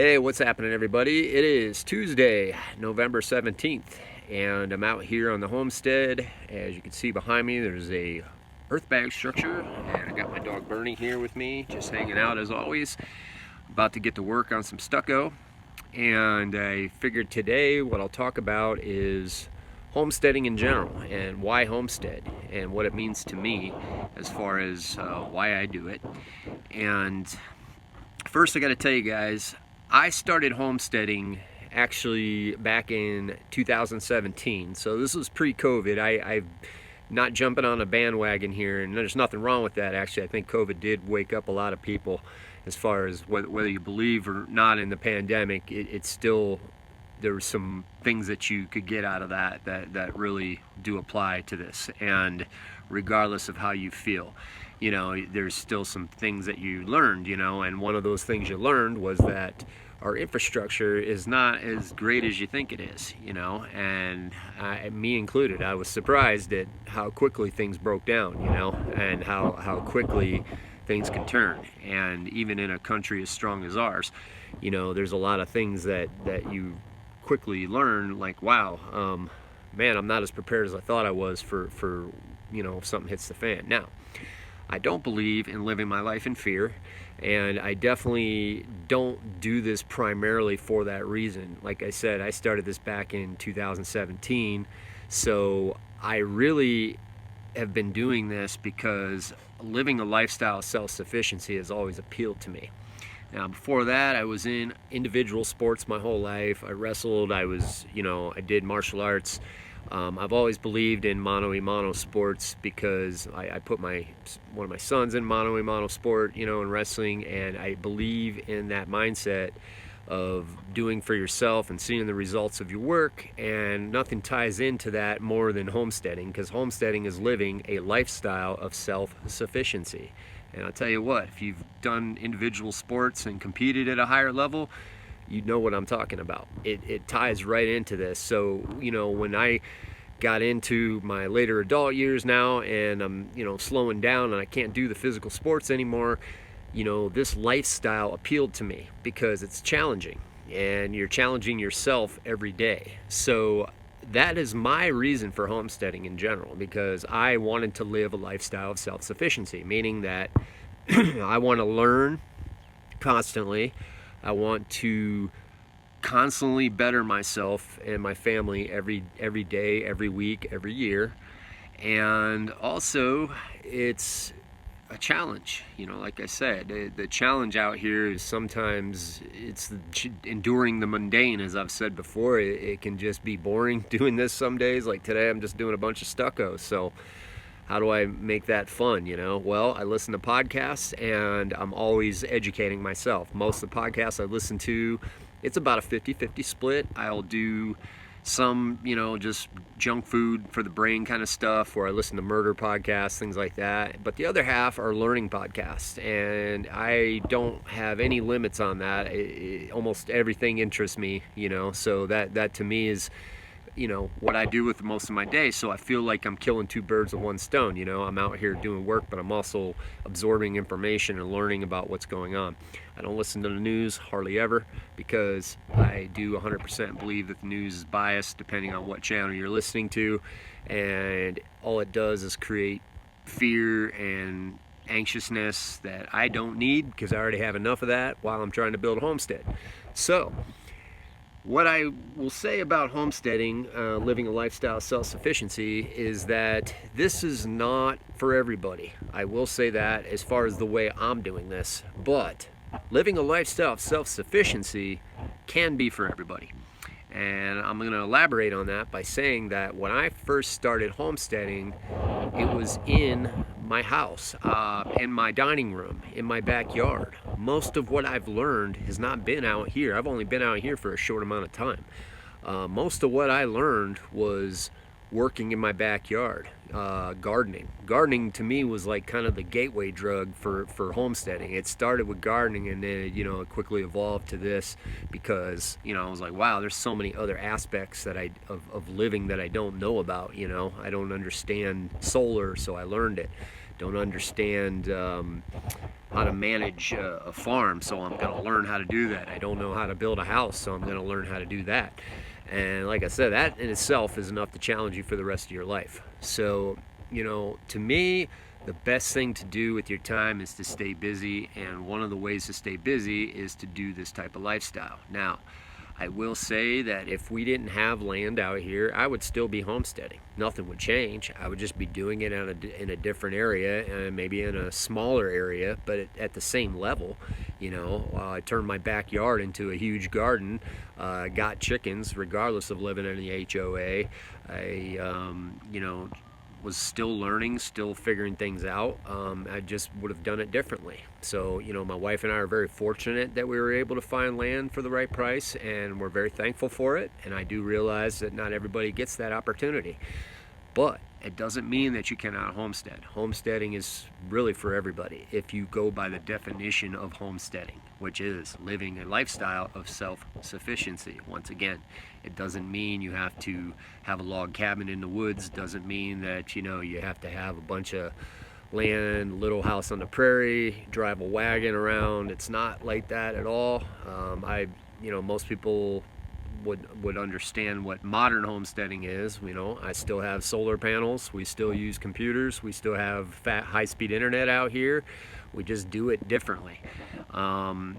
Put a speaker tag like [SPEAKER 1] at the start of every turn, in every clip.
[SPEAKER 1] Hey, what's happening, everybody? It is Tuesday, November 17th, and I'm out here on the homestead. As you can see behind me, there's a earth bag structure, and I got my dog Bernie here with me, just hanging out as always. About to get to work on some stucco, and I figured today what I'll talk about is homesteading in general, and why homestead, and what it means to me as far as why I do it. And first I got to tell you guys, I started homesteading actually back in 2017, so this was pre-COVID. I'm not jumping on a bandwagon here, and there's nothing wrong with that. Actually, I think COVID did wake up a lot of people as far as whether you believe or not in the pandemic. It's still, there were some things that you could get out of that really do apply to this, and regardless of how you feel, you know, there's still some things that you learned, you know, and one of those things you learned was that our infrastructure is not as great as you think it is, you know, and me included, I was surprised at how quickly things broke down, you know, and how quickly things can turn. And even in a country as strong as ours, you know, there's a lot of things that you quickly learn, like, wow, man, I'm not as prepared as I thought I was for you know, if something hits the fan. Now, I don't believe in living my life in fear, and I definitely don't do this primarily for that reason. Like I said, I started this back in 2017, so I really have been doing this because living a lifestyle of self-sufficiency has always appealed to me. Now, before that, I was in individual sports my whole life. I wrestled, I did martial arts. I've always believed in mano-a-mano sports because I put one of my sons in mano-a-mano sport, you know, in wrestling, and I believe in that mindset of doing for yourself and seeing the results of your work, and nothing ties into that more than homesteading, because homesteading is living a lifestyle of self-sufficiency. And I'll tell you what, if you've done individual sports and competed at a higher level, you know what I'm talking about. It ties right into this. So, you know, when I got into my later adult years now, and I'm, you know, slowing down and I can't do the physical sports anymore, you know, this lifestyle appealed to me because it's challenging, and you're challenging yourself every day. So that is my reason for homesteading in general, because I wanted to live a lifestyle of self-sufficiency, meaning that I want to learn constantly. I want to constantly better myself and my family every day, every week, every year. And also, it's a challenge. You know, like I said, the challenge out here is sometimes it's enduring the mundane. As I've said before, it can just be boring doing this some days. Like today, I'm just doing a bunch of stucco. So how do I make that fun, you know? Well, I listen to podcasts, and I'm always educating myself. Most of the podcasts I listen to, it's about a 50-50 split. I'll do some, you know, just junk food for the brain kind of stuff, where I listen to murder podcasts, things like that. But the other half are learning podcasts, and I don't have any limits on that. Almost everything interests me, you know, so that to me is, you know, what I do with most of my day. So I feel like I'm killing two birds with one stone. You know, I'm out here doing work, but I'm also absorbing information and learning about what's going on. I don't listen to the news hardly ever, because I do 100% believe that the news is biased depending on what channel you're listening to, and all it does is create fear and anxiousness that I don't need, because I already have enough of that while I'm trying to build a homestead. So what I will say about homesteading, living a lifestyle of self-sufficiency, is that this is not for everybody. I will say that as far as the way I'm doing this, but living a lifestyle of self-sufficiency can be for everybody. And I'm going to elaborate on that by saying that when I first started homesteading, it was in my house, in my dining room, in my backyard. Most of what I've learned has not been out here. I've only been out here for a short amount of time. Most of what I learned was working in my backyard, gardening. Gardening to me was like kind of the gateway drug for homesteading. It started with gardening, and then it quickly evolved to this, because I was like, wow, there's so many other aspects that of living that I don't know about. I don't understand solar, so I learned it. Don't understand how to manage a farm, so I'm going to learn how to do that. I don't know how to build a house, so I'm going to learn how to do that. And like I said, that in itself is enough to challenge you for the rest of your life. So, to me, the best thing to do with your time is to stay busy. And one of the ways to stay busy is to do this type of lifestyle. Now, I will say that if we didn't have land out here, I would still be homesteading. Nothing would change. I would just be doing it in a different area, and maybe in a smaller area, but at the same level. I turned my backyard into a huge garden. Got chickens, regardless of living in the HOA. I, was still learning, still figuring things out. I just would have done it differently. So, my wife and I are very fortunate that we were able to find land for the right price, and we're very thankful for it. And I do realize that not everybody gets that opportunity. But it doesn't mean that you cannot homestead. Homesteading is really for everybody if you go by the definition of homesteading, which is living a lifestyle of self-sufficiency. Once again, it doesn't mean you have to have a log cabin in the woods. Doesn't mean that you have to have a bunch of land, little house on the prairie, drive a wagon around. It's not like that at all. Most people would understand what modern homesteading is. I still have solar panels, we still use computers, we still have high-speed internet out here. We just do it differently. And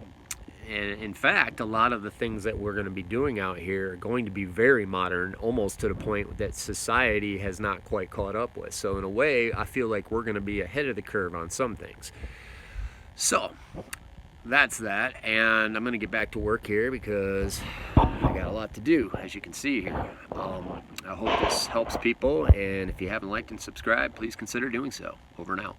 [SPEAKER 1] in fact, a lot of the things that we're going to be doing out here are going to be very modern, almost to the point that society has not quite caught up with. So in a way, I feel like we're going to be ahead of the curve on some things. So that's that, and I'm going to get back to work here because I got a lot to do, as you can see here. I hope this helps people, and if you haven't liked and subscribed, please consider doing so. Over and out.